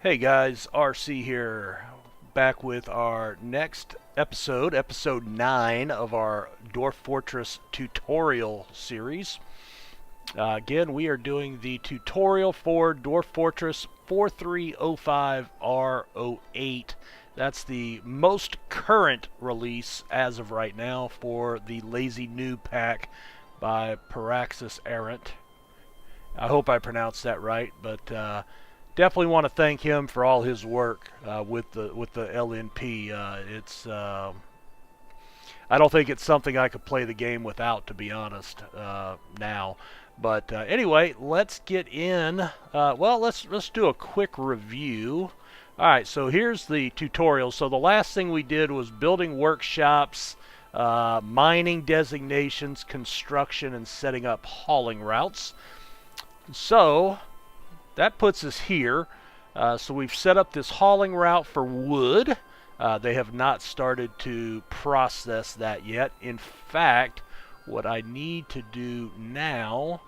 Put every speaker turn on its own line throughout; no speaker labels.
Hey guys, RC here, back with our next episode, episode 9 of our Dwarf Fortress tutorial series. Again, we are doing the tutorial for Dwarf Fortress 4305R08. That's the most current release as of right now for the Lazy Noob pack by Paraxis Errant. I hope I pronounced that right, but definitely want to thank him for all his work with the LNP. I don't think it's something I could play the game without, to be honest, now. But anyway, let's get in. Let's do a quick review. All right, so here's the tutorial. So the last thing we did was building workshops, mining designations, construction, and setting up hauling routes. So that puts us here. So we've set up this hauling route for wood. They have not started to process that yet. In fact, what I need to do now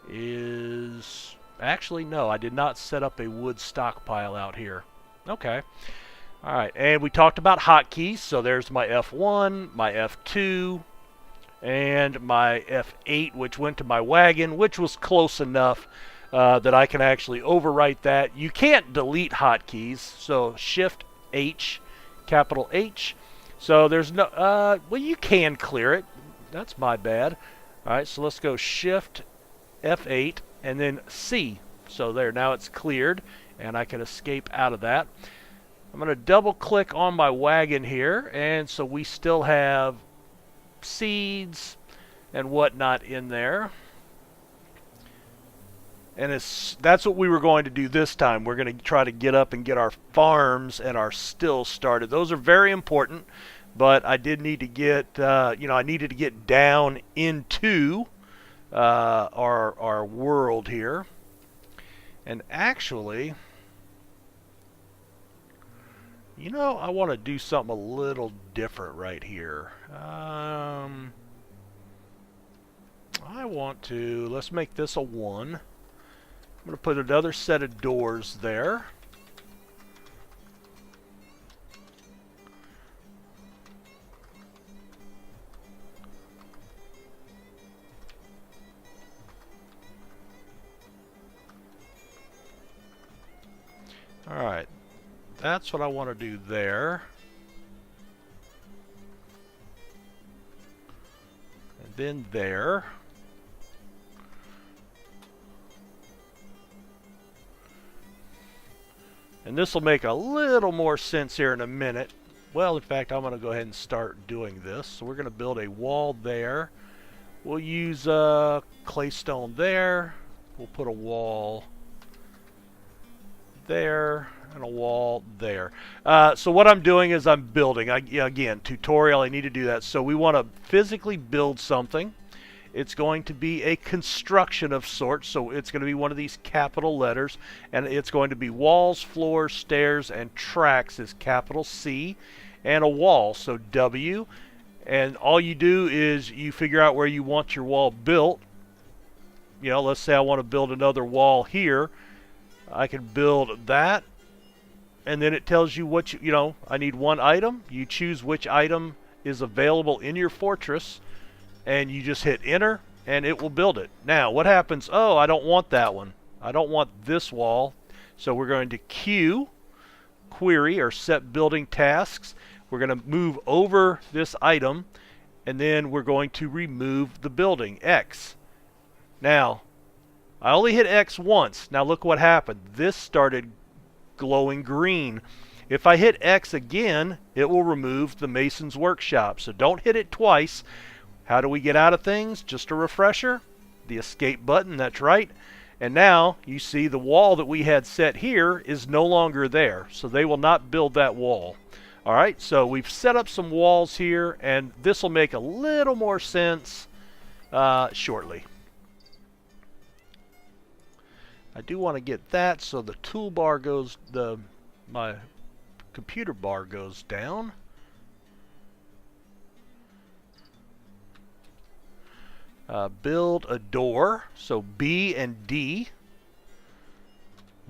is... Actually, no, I did not set up a wood stockpile out here. Okay. Alright, and we talked about hotkeys. So there's my F1, my F2, and my F8, which went to my wagon, which was close enough that I can actually overwrite that. You can't delete hotkeys, so Shift H, capital H. So there's no, well, you can clear it. That's my bad. All right, so let's go Shift F8 and then C. So there, now it's cleared, and I can escape out of that. I'm going to double click on my wagon here, and so we still have seeds and whatnot in there. And that's what we were going to do this time. We're going to try to get up and get our farms and our stills started. Those are very important, but I did need to get, I needed to get down into our world here. And actually, I want to do something a little different right here. Let's make this a 1. I'm going to put another set of doors there. Alright, that's what I want to do there. And then there. And this will make a little more sense here in a minute. Well, in fact, I'm going to go ahead and start doing this. So we're going to build a wall there. We'll use claystone there. We'll put a wall there and a wall there. So what I'm doing is I'm building. Again, tutorial, I need to do that. So we want to physically build something. It's going to be a construction of sorts, so it's going to be one of these capital letters, and it's going to be walls, floors, stairs, and tracks is capital C, and a wall, so W. And all you do is you figure out where you want your wall built. Let's say I want to build another wall here. I can build that, and then it tells you what I need one item. You choose which item is available in your fortress, and you just hit enter and it will build it. Now what happens? Oh, I don't want that one. I don't want this wall. So we're going to query or set building tasks. We're going to move over this item, and then we're going to remove the building, X. Now I only hit X once. Now look what happened. This started glowing green. If I hit X again, it will remove the Mason's Workshop. So don't hit it twice. How do we get out of things? Just a refresher. The escape button, that's right. And now you see the wall that we had set here is no longer there. So they will not build that wall. Alright, so we've set up some walls here, and this will make a little more sense shortly. I do want to get that so the toolbar goes, my computer bar goes down. Build a door, so B and D.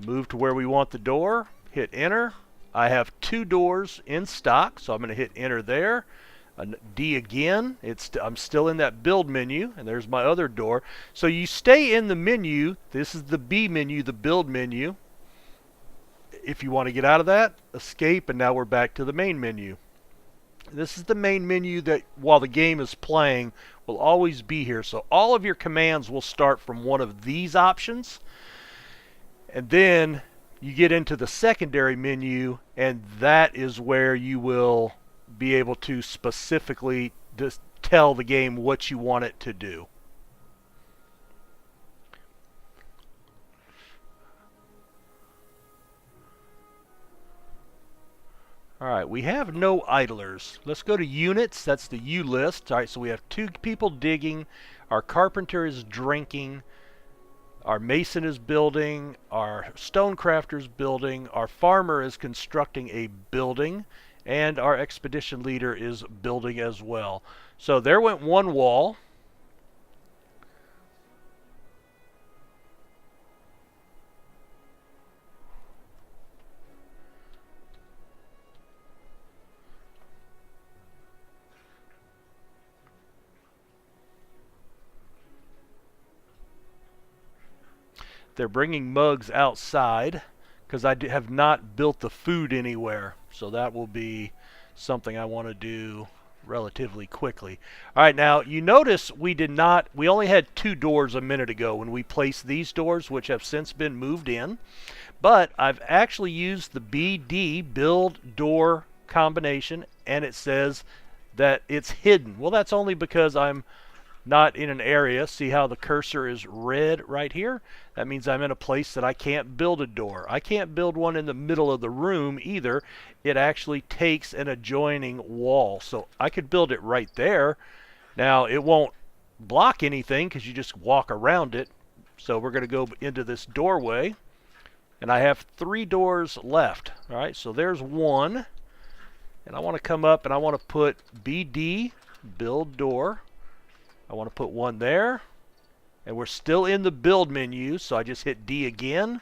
Move to where we want the door. hit enter. I have 2 doors in stock, so I'm going to hit enter there. D again. I'm still in that build menu, and there's my other door. So you stay in the menu. This is the B menu, the build menu. If you want to get out of that, escape, and now we're back to the main menu. This is the main menu that, while the game is playing, will always be here. So all of your commands will start from one of these options. And then you get into the secondary menu, and that is where you will be able to specifically just tell the game what you want it to do. Alright, we have no idlers. Let's go to units. That's the U list. Alright, so we have 2 people digging. Our carpenter is drinking. Our mason is building. Our stonecrafter is building. Our farmer is constructing a building. And our expedition leader is building as well. So there went one wall. They're bringing mugs outside because I have not built the food anywhere. So that will be something I want to do relatively quickly. All right, now you notice we only had 2 doors a minute ago when we placed these doors, which have since been moved in. But I've actually used the BD, build door combination, and it says that it's hidden. Well, that's only because I'm not in an area. See how the cursor is red right here? That means I'm in a place that I can't build a door. I can't build one in the middle of the room either. It actually takes an adjoining wall. So I could build it right there. Now it won't block anything because you just walk around it. So we're going to go into this doorway. And I have 3 doors left. All right, so there's one. And I want to come up and I want to put BD, build door. I want to put one there, and we're still in the build menu, so I just hit D again.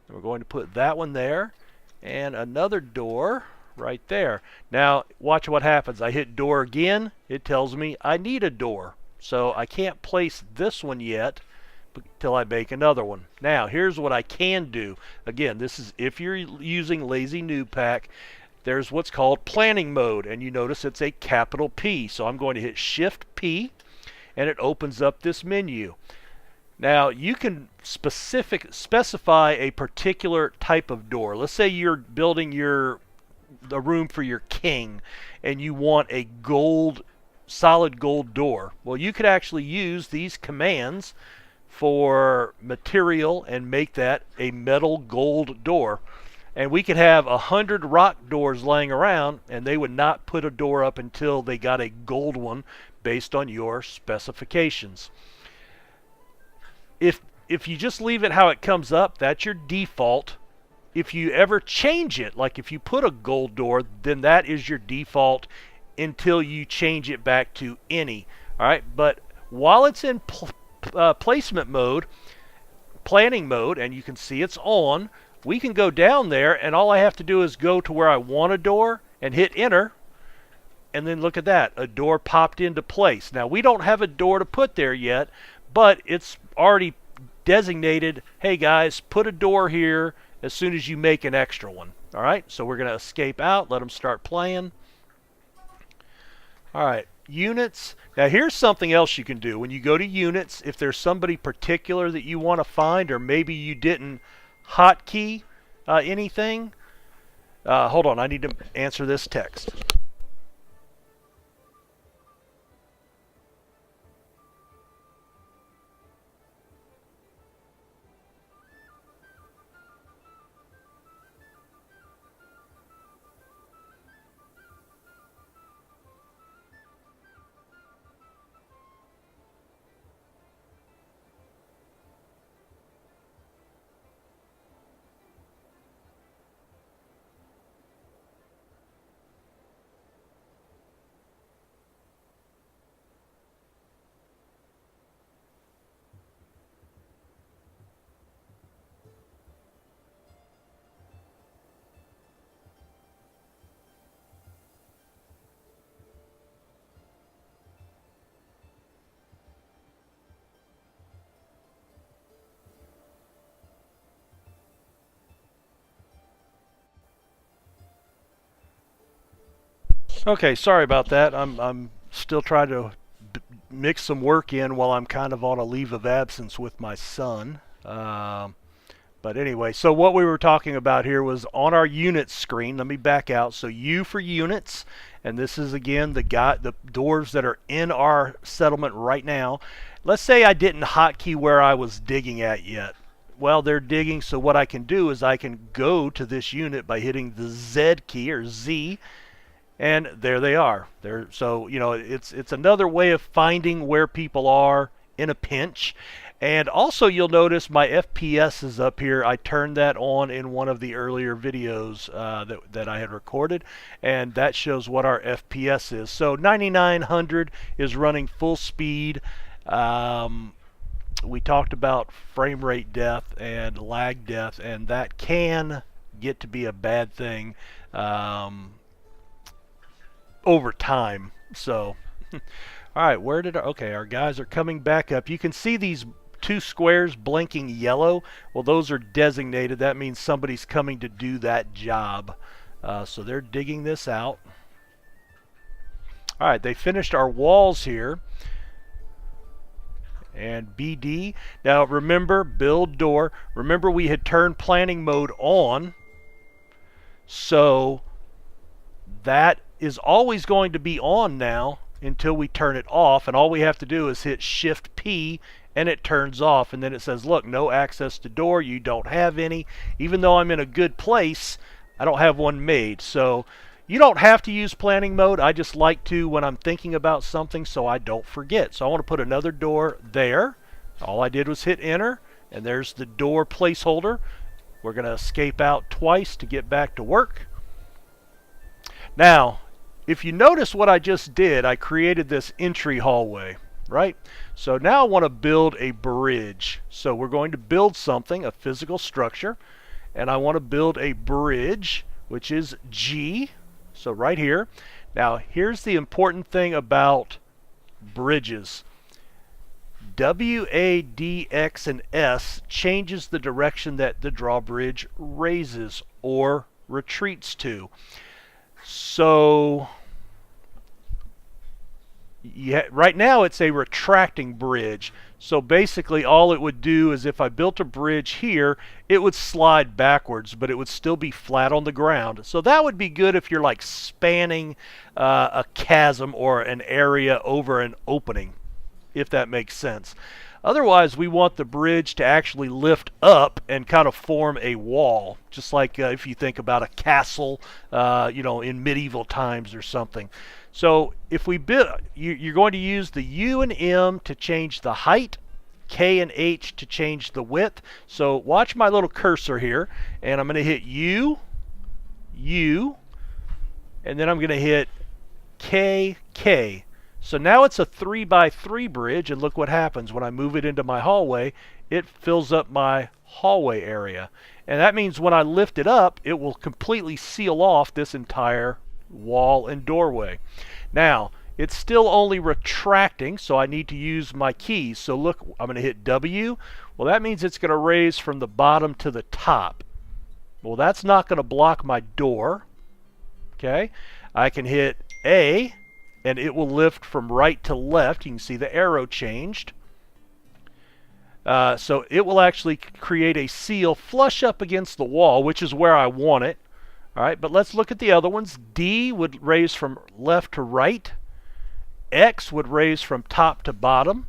And we're going to put that one there, and another door right there. Now, watch what happens. I hit door again. It tells me I need a door, so I can't place this one yet until I make another one. Now, here's what I can do. Again, this is if you're using Lazy Noob Pack. There's what's called planning mode, and you notice it's a capital P. So I'm going to hit Shift P, and it opens up this menu. Now you can specify a particular type of door. Let's say you're building the room for your king, and you want a solid gold door. Well, you could actually use these commands for material and make that a metal gold door. And we could have 100 rock doors laying around, and they would not put a door up until they got a gold one based on your specifications. If you just leave it how it comes up, that's your default. If you ever change it, like if you put a gold door, then that is your default until you change it back to any. All right, but while it's in placement mode, planning mode, and you can see it's on, we can go down there, and all I have to do is go to where I want a door and hit enter, and then look at that, a door popped into place. Now we don't have a door to put there yet, but it's already designated, hey guys, put a door here as soon as you make an extra one. All right, so we're going to escape out, let them start playing. All right, units. Now here's something else you can do. When you go to units, if there's somebody particular that you want to find, or maybe you didn't hotkey anything. Hold on, I need to answer this text. Okay, sorry about that. I'm still trying to mix some work in while I'm kind of on a leave of absence with my son. But anyway, so what we were talking about here was on our units screen. Let me back out. So U for units, and this is again the dwarves that are in our settlement right now. Let's say I didn't hotkey where I was digging at yet. Well, they're digging, so what I can do is I can go to this unit by hitting the Z key or Z, and there they are. So you know, it's another way of finding where people are in a pinch. And also you'll notice my FPS is up here. I turned that on in one of the earlier videos that I had recorded, and that shows what our FPS is. So 9900 is running full speed. We talked about frame rate death and lag death, and that can get to be a bad thing over time. So all right, okay, our guys are coming back up. You can see these two squares blinking yellow. Well, those are designated. That means somebody's coming to do that job. So they're digging this out. All right, they finished our walls here. And BD. Now remember, build door. Remember we had turned planning mode on. So that is always going to be on now until we turn it off, and all we have to do is hit Shift P and it turns off, and then it says, look, no access to door, you don't have any. Even though I'm in a good place, I don't have one made. So you don't have to use planning mode. I just like to when I'm thinking about something so I don't forget. So I want to put another door there. All I did was hit enter, and there's the door placeholder. We're going to escape out twice to get back to work. Now, if you notice what I just did, I created this entry hallway, right? So now I want to build a bridge. So we're going to build something, a physical structure, and I want to build a bridge, which is G. So right here. Now, here's the important thing about bridges. W, A, D, X, and S changes the direction that the drawbridge raises or retreats to. So right now it's a retracting bridge. So basically all it would do is if I built a bridge here, it would slide backwards, but it would still be flat on the ground. So that would be good if you're like spanning a chasm or an area over an opening, if that makes sense. Otherwise, we want the bridge to actually lift up and kind of form a wall, just like if you think about a castle, you know, in medieval times or something. So if we build, you're going to use the U and M to change the height, K and H to change the width. So watch my little cursor here, and I'm going to hit U, U, and then I'm going to hit K, K. So now it's a 3x3 bridge, and look what happens when I move it into my hallway. It fills up my hallway area, and that means when I lift it up, it will completely seal off this entire wall and doorway. Now it's still only retracting, so I need to use my keys. So look, I'm going to hit W. Well, that means it's going to raise from the bottom to the top. Well, that's not going to block my door. Okay, I can hit A, and it will lift from right to left. You can see the arrow changed. So it will actually create a seal flush up against the wall, which is where I want it. All right, but let's look at the other ones. D would raise from left to right. X would raise from top to bottom.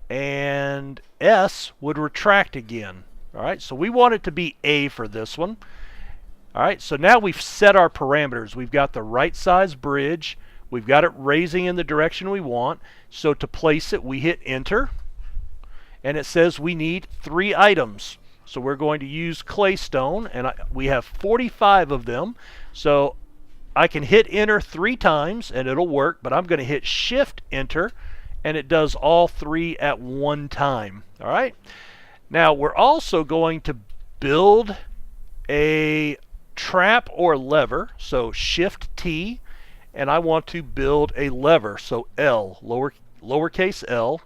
And S would retract again. All right, so we want it to be A for this one. All right, so now we've set our parameters. We've got the right size bridge. We've got it raising in the direction we want. So to place it, we hit enter. And it says we need 3 items. So we're going to use claystone, and we have 45 of them. So I can hit enter 3 times and it'll work, but I'm going to hit shift enter and it does all 3 at one time. All right. Now we're also going to build a trap or lever. So shift T, and I want to build a lever. So L, lowercase l.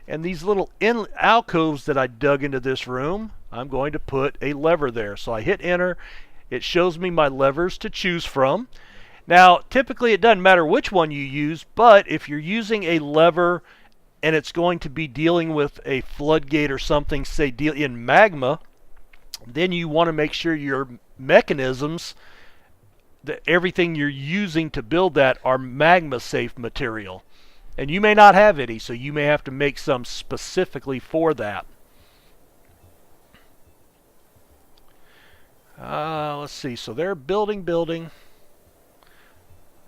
And these little alcoves that I dug into this room, I'm going to put a lever there. So I hit enter. It shows me my levers to choose from. Now, typically it doesn't matter which one you use, but if you're using a lever and it's going to be dealing with a floodgate or something, say deal in magma, then you want to make sure your mechanisms, that everything you're using to build that, are magma safe material. And you may not have any, so you may have to make some specifically for that. Let's see, so they're building.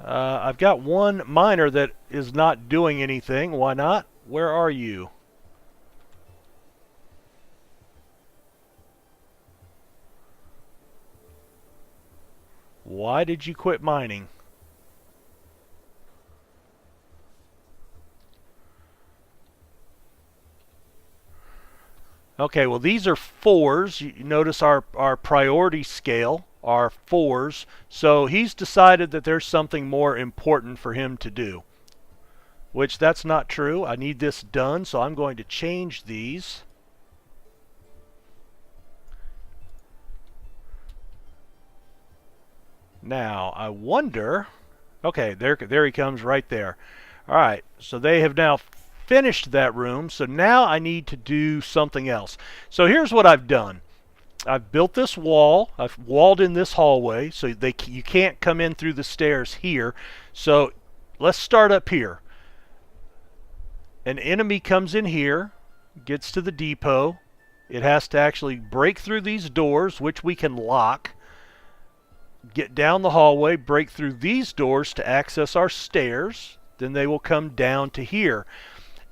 I've got one miner that is not doing anything. Why not? Where are you? Why did you quit mining? Okay, well these are 4s. You notice our priority scale are 4s. So he's decided that there's something more important for him to do. Which that's not true. I need this done, so I'm going to change these. Now, I wonder... Okay, there he comes right there. Alright, so they have now finished that room, so now I need to do something else. So here's what I've done. I've built this wall. I've walled in this hallway, so you can't come in through the stairs here. So let's start up here. An enemy comes in here, gets to the depot. It has to actually break through these doors, which we can lock. Get down the hallway, break through these doors to access our stairs. Then they will come down to here.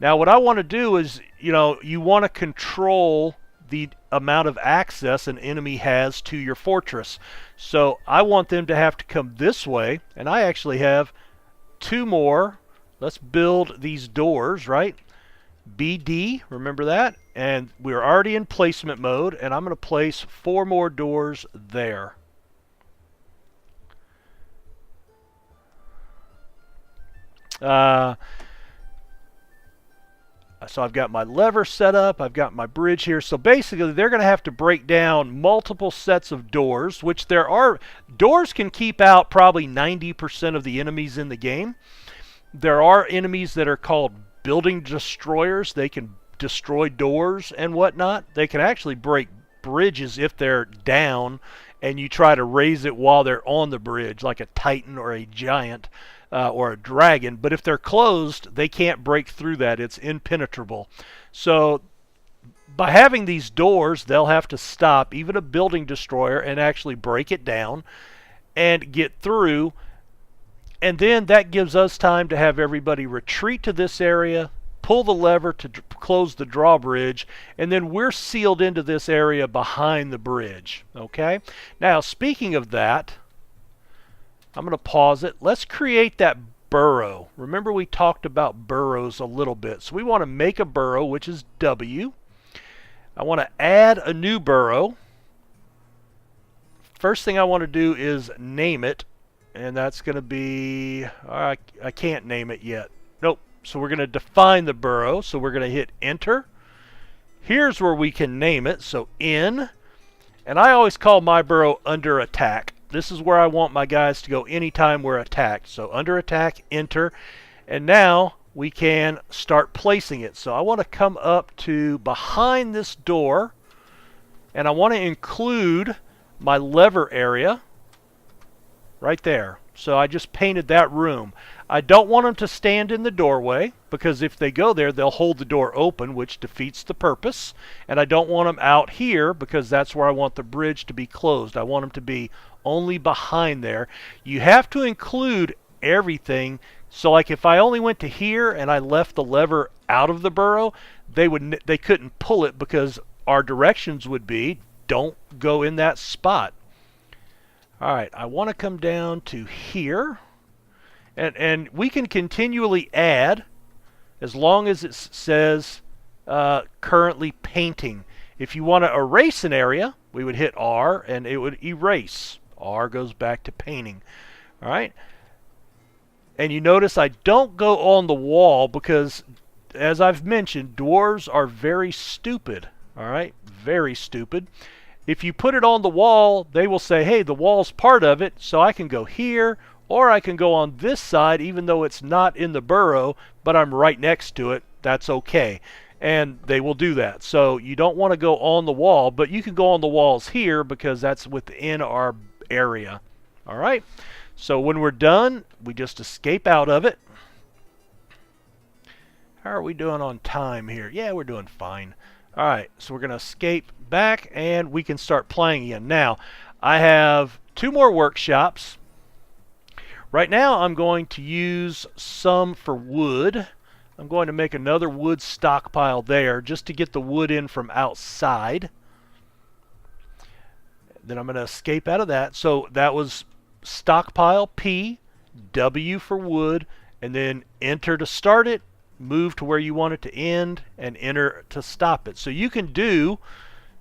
Now what I want to do is, you want to control the amount of access an enemy has to your fortress. So I want them to have to come this way, and I actually have 2 more. Let's build these doors, right? BD, remember that? And we're already in placement mode, and I'm going to place 4 more doors there. So I've got my lever set up, I've got my bridge here. So basically they're going to have to break down multiple sets of doors, which doors can keep out probably 90% of the enemies in the game. There are enemies that are called building destroyers. They can destroy doors and whatnot. They can actually break bridges if they're down and you try to raise it while they're on the bridge, like a titan or a giant. Or a dragon, but if they're closed, they can't break through that. It's impenetrable. So by having these doors, they'll have to stop even a building destroyer and actually break it down and get through. And then that gives us time to have everybody retreat to this area, pull the lever to close the drawbridge, and then we're sealed into this area behind the bridge. Okay? Now, speaking of that, I'm going to pause it. Let's create that burrow. Remember we talked about burrows a little bit. So we want to make a burrow, which is W. I want to add a new burrow. First thing I want to do is name it. And that's going to be... I can't name it yet. Nope. So we're going to define the burrow. So we're going to hit Enter. Here's where we can name it. So N. And I always call my burrow under attack. This is where I want my guys to go anytime we're attacked. So under attack, enter. And now we can start placing it. So I want to come up to behind this door. And I want to include my lever area right there. So I just painted that room. I don't want them to stand in the doorway, because if they go there, they'll hold the door open, which defeats the purpose. And I don't want them out here, because that's where I want the bridge to be closed. I want them to be only behind there. You have to include everything. So like if I only went to here and I left the lever out of the burrow, they couldn't pull it, because our directions would be, don't go in that spot. Alright, I want to come down to here. And we can continually add as long as it says currently painting. If you want to erase an area, we would hit R and it would erase. R goes back to painting. Alright? And you notice I don't go on the wall because, as I've mentioned, dwarves are very stupid. Alright? Very stupid. If you put it on the wall, they will say, hey, the wall's part of it, so I can go here, Or I can go on this side, even though it's not in the burrow, but I'm right next to it. That's okay. And they will do that. So you don't want to go on the wall, but you can go on the walls here because that's within our area. All right. So when we're done, we just escape out of it. How are we doing on time here? Yeah, we're doing fine. All right, so we're going to escape back, and we can start playing again. Now, I have 2 more workshops. Right now, I'm going to use some for wood. I'm going to make another wood stockpile there just to get the wood in from outside. Then I'm going to escape out of that. So that was stockpile P, W for wood, and then enter to start it, move to where you want it to end, and enter to stop it. So you can do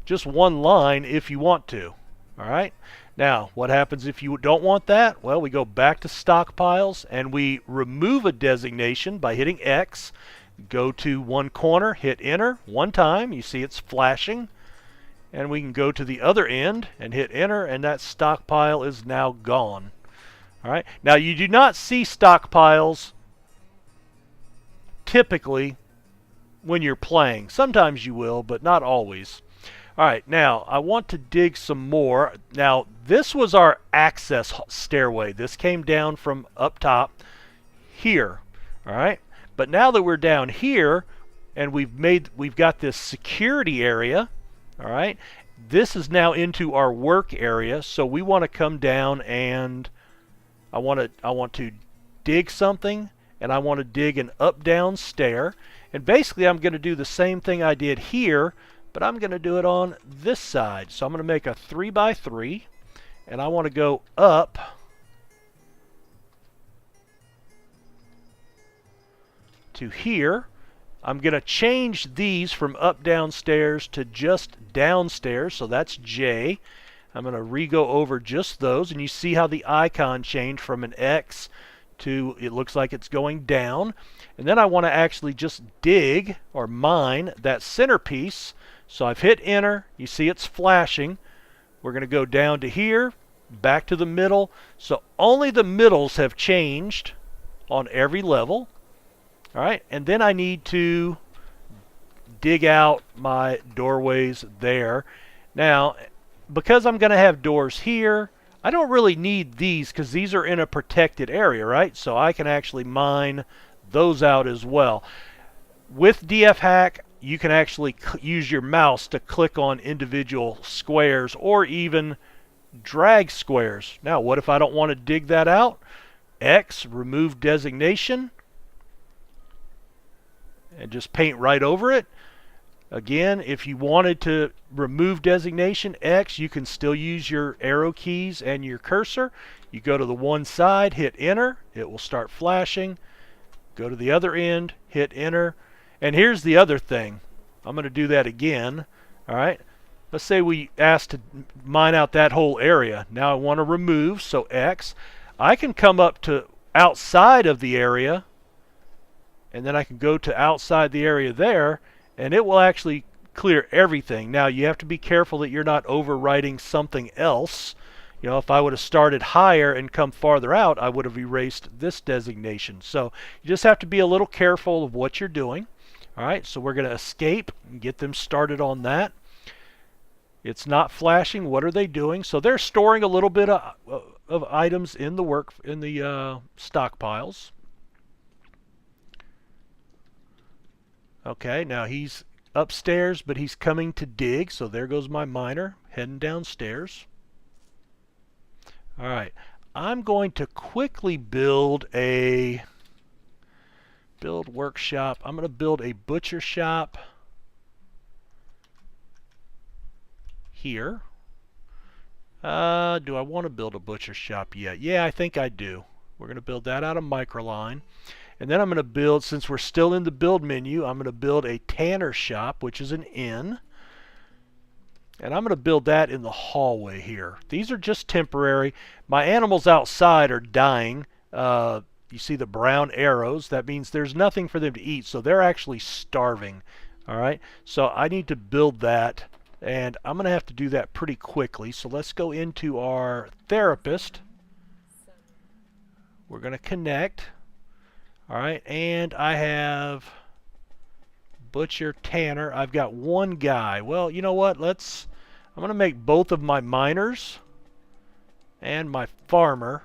just one line if you want to. All right. Now, what happens if you don't want that? Well, we go back to stockpiles and we remove a designation by hitting X. Go to one corner, hit enter one time. You see it's flashing. And we can go to the other end and hit enter, and that stockpile is now gone. All right. Now, you do not see stockpiles typically when you're playing. Sometimes you will, but not always. All right, now I want to dig some more. Now, this was our access stairway. This came down from up top here. All right, but now that we're down here and we've got this security area. All right, this is now into our work area. So we want to come down and I want to dig something, and I want to dig an up-down stair. And basically, I'm going to do the same thing I did here, but I'm going to do it on this side. So I'm going to make a 3x3, and I want to go up to here. I'm going to change these from up downstairs to just downstairs, so that's J. I'm going to re-go over just those, and you see how the icon changed from an X to, it looks like it's going down. And then I want to actually just dig or mine that centerpiece. So I've hit enter. You see it's flashing. We're going to go down to here, back to the middle. So only the middles have changed on every level. All right, and then I need to dig out my doorways there. Now, because I'm going to have doors here, I don't really need these because these are in a protected area, right? So I can actually mine those out as well. With DF Hack, you can actually use your mouse to click on individual squares or even drag squares. Now, what if I don't want to dig that out? X, remove designation, and just paint right over it. Again, if you wanted to remove designation X, you can still use your arrow keys and your cursor. You go to the one side, hit enter, it will start flashing. Go to the other end, hit enter. And here's the other thing. I'm going to do that again. All right. Let's say we asked to mine out that whole area. Now I want to remove, so X. I can come up to outside of the area, and then I can go to outside the area there, and it will actually clear everything. Now you have to be careful that you're not overwriting something else. You know, if I would have started higher and come farther out, I would have erased this designation. So you just have to be a little careful of what you're doing. All right, so we're going to escape and get them started on that. It's not flashing. What are they doing? So they're storing a little bit of items in the stockpiles. Okay, now he's upstairs, but he's coming to dig. So there goes my miner heading downstairs. All right, I'm going to quickly build a workshop. I'm going to build a butcher shop here. Do I want to build a butcher shop yet? Yeah, I think I do. We're going to build that out of Microline. And then I'm going to build, since we're still in the build menu, I'm going to build a tanner shop, which is an inn. And I'm going to build that in the hallway here. These are just temporary. My animals outside are dying. You see the brown arrows. That means there's nothing for them to eat, so they're actually starving. All right, so I need to build that, and I'm going to have to do that pretty quickly. So let's go into our therapist. We're going to connect. All right, and I have butcher, tanner. I've got one guy. Well, you know what? I'm going to make both of my miners and my farmer,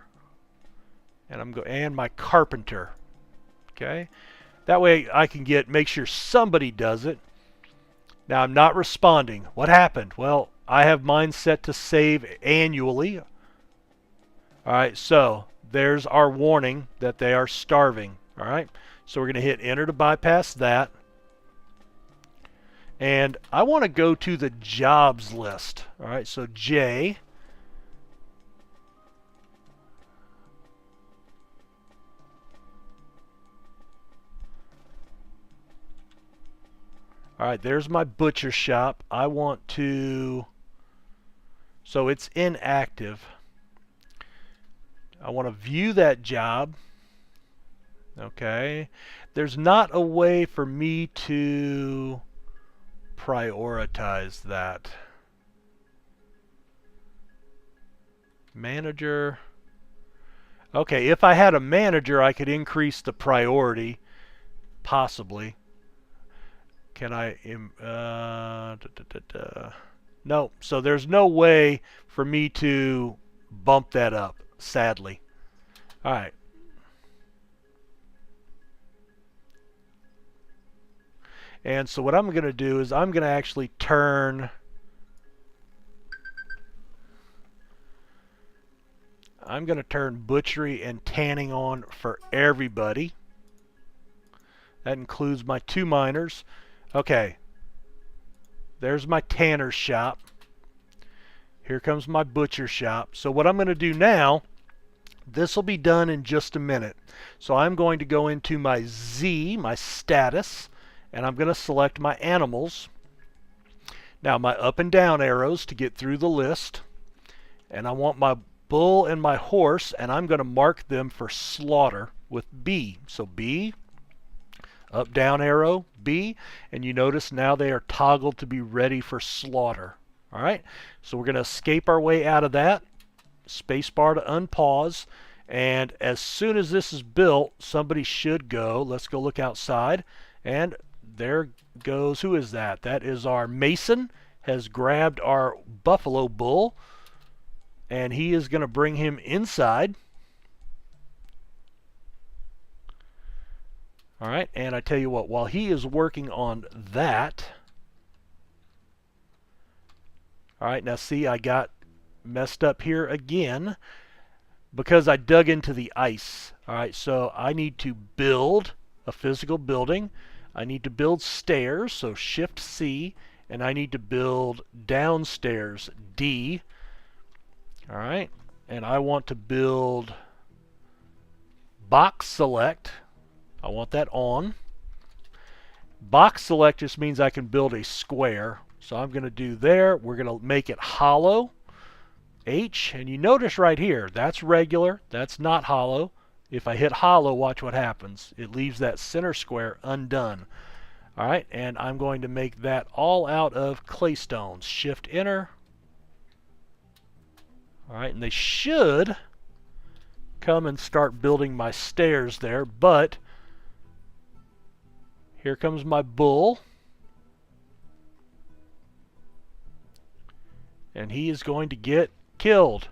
and my carpenter. Okay, that way I can make sure somebody does it. Now I'm not responding. What happened? Well, I have mine set to save annually. Alright, so there's our warning that they are starving. Alright, so we're going to hit enter to bypass that. And I want to go to the jobs list. Alright, so J. Alright, there's my butcher shop. I want to... So it's inactive. I want to view that job. Okay. There's not a way for me to prioritize that. Manager. Okay, if I had a manager, I could increase the priority. Possibly. Can I... No, so there's no way for me to bump that up, sadly. Alright. And so what I'm going to do is I'm going to actually turn... I'm going to turn butchery and tanning on for everybody. That includes my 2 miners. Okay. There's my tanner shop. Here comes my butcher shop. So what I'm going to do now, this will be done in just a minute. So I'm going to go into my Z, my status, and I'm going to select my animals. Now my up and down arrows to get through the list. And I want my bull and my horse, and I'm going to mark them for slaughter with B. So B, up down arrow, B, and you notice now they are toggled to be ready for slaughter. Alright, so we're going to escape our way out of that. Spacebar to unpause, and as soon as this is built, somebody should go. Let's go look outside, and there goes, who is that? That is our Mason, has grabbed our buffalo bull, and he is going to bring him inside. Alright, and I tell you what, while he is working on that... Alright, now see, I got messed up here again because I dug into the ice. Alright, so I need to build a physical building. I need to build stairs, so Shift C, and I need to build downstairs, D. Alright, and I want to build box select. I want that on. Box select just means I can build a square. So I'm going to do there. We're going to make it hollow. H. And you notice right here, that's regular. That's not hollow. If I hit hollow, watch what happens. It leaves that center square undone. Alright, and I'm going to make that all out of clay stones. Shift enter. Alright, and they should come and start building my stairs there, but here comes my bull. And he is going to get killed.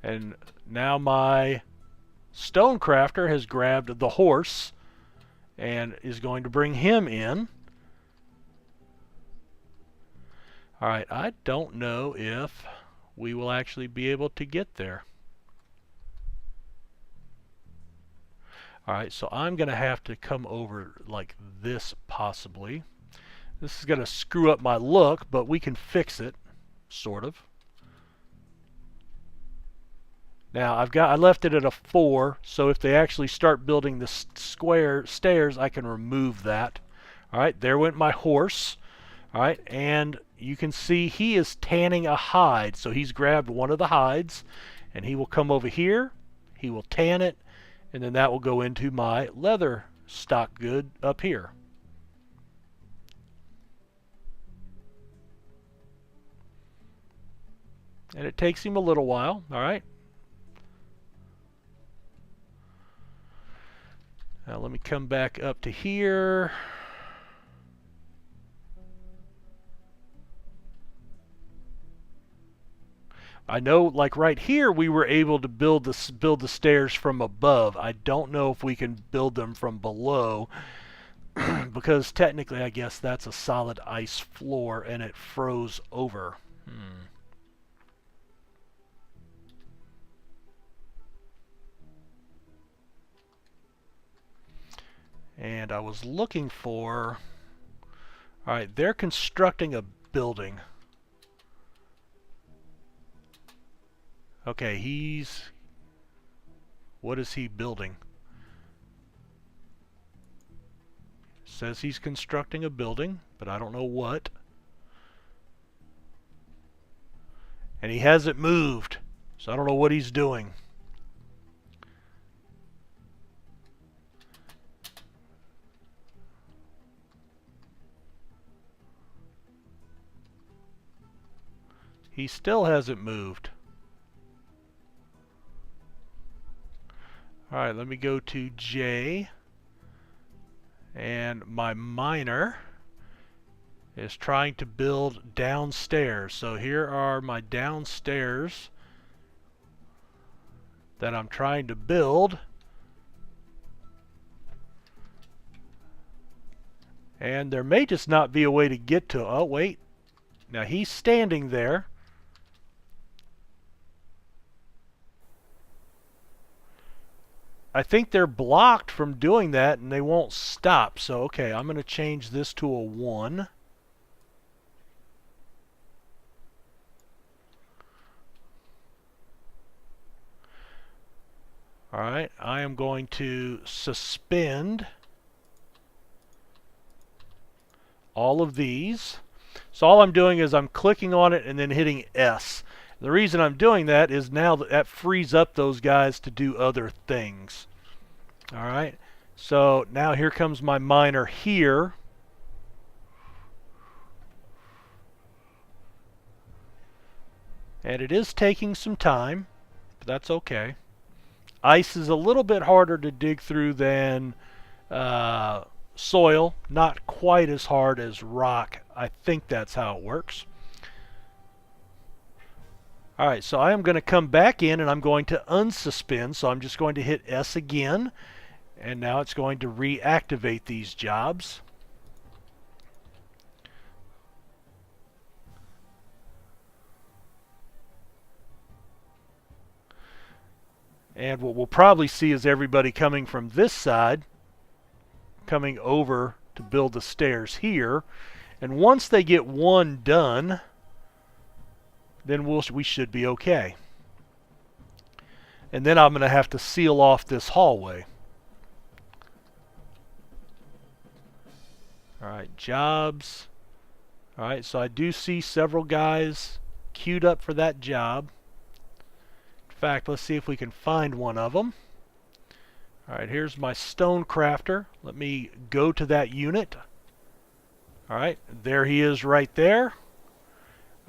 And now my stonecrafter has grabbed the horse and is going to bring him in. Alright, I don't know if we will actually be able to get there. Alright, so I'm going to have to come over like this possibly. This is going to screw up my look, but we can fix it, sort of. Now I left it at a 4, so if they actually start building the square stairs, I can remove that. Alright, there went my horse. Alright, and you can see he is tanning a hide, so he's grabbed one of the hides, and he will come over here, he will tan it, and then that will go into my leather stock good up here. And it takes him a little while. All right. Now let me come back up to here. I know, like right here, we were able to build the stairs from above. I don't know if we can build them from below, because technically, I guess that's a solid ice floor, and it froze over. And I was looking for... Alright, they're constructing a building. Okay, he's... What is he building? Says he's constructing a building, but I don't know what. And he hasn't moved, so I don't know what he's doing. He still hasn't moved. Alright, let me go to J. And my miner is trying to build downstairs. So here are my downstairs that I'm trying to build. And there may just not be a way to get to... Oh, wait. Now he's standing there. I think they're blocked from doing that and they won't stop. So, okay, I'm going to change this to a 1. Alright, I am going to suspend all of these. So all I'm doing is I'm clicking on it and then hitting S. The reason I'm doing that is now that frees up those guys to do other things. Alright, so now here comes my miner here. And it is taking some time, but that's okay. Ice is a little bit harder to dig through than soil, not quite as hard as rock. I think that's how it works. Alright, so I am going to come back in and I'm going to unsuspend. So I'm just going to hit S again. And now it's going to reactivate these jobs. And what we'll probably see is everybody coming from this side, coming over to build the stairs here. And once they get one done, then we should be okay. And then I'm going to have to seal off this hallway. Alright, jobs. Alright, so I do see several guys queued up for that job. In fact, let's see if we can find one of them. Alright, here's my stone crafter. Let me go to that unit. Alright, there he is right there.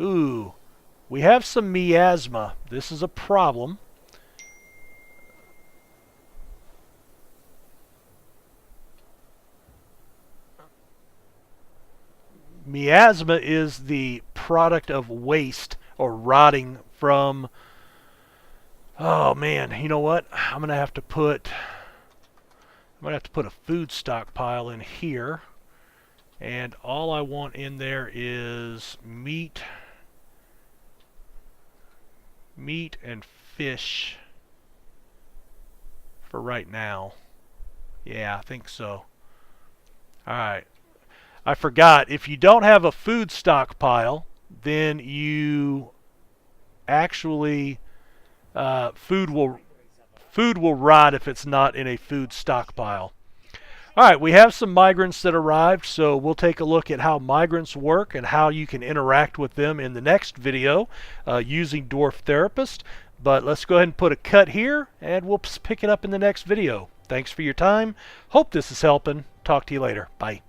Ooh, we have some miasma. This is a problem. Miasma is the product of waste or rotting from... Oh man, you know what? I'm gonna have to put a food stockpile in here, and all I want in there is meat and fish for right now. Yeah, I think so. Alright. I forgot, if you don't have a food stockpile, then you actually food will rot if it's not in a food stockpile. Alright, we have some migrants that arrived, so we'll take a look at how migrants work and how you can interact with them in the next video using Dwarf Therapist. But let's go ahead and put a cut here, and we'll pick it up in the next video. Thanks for your time. Hope this is helping. Talk to you later. Bye.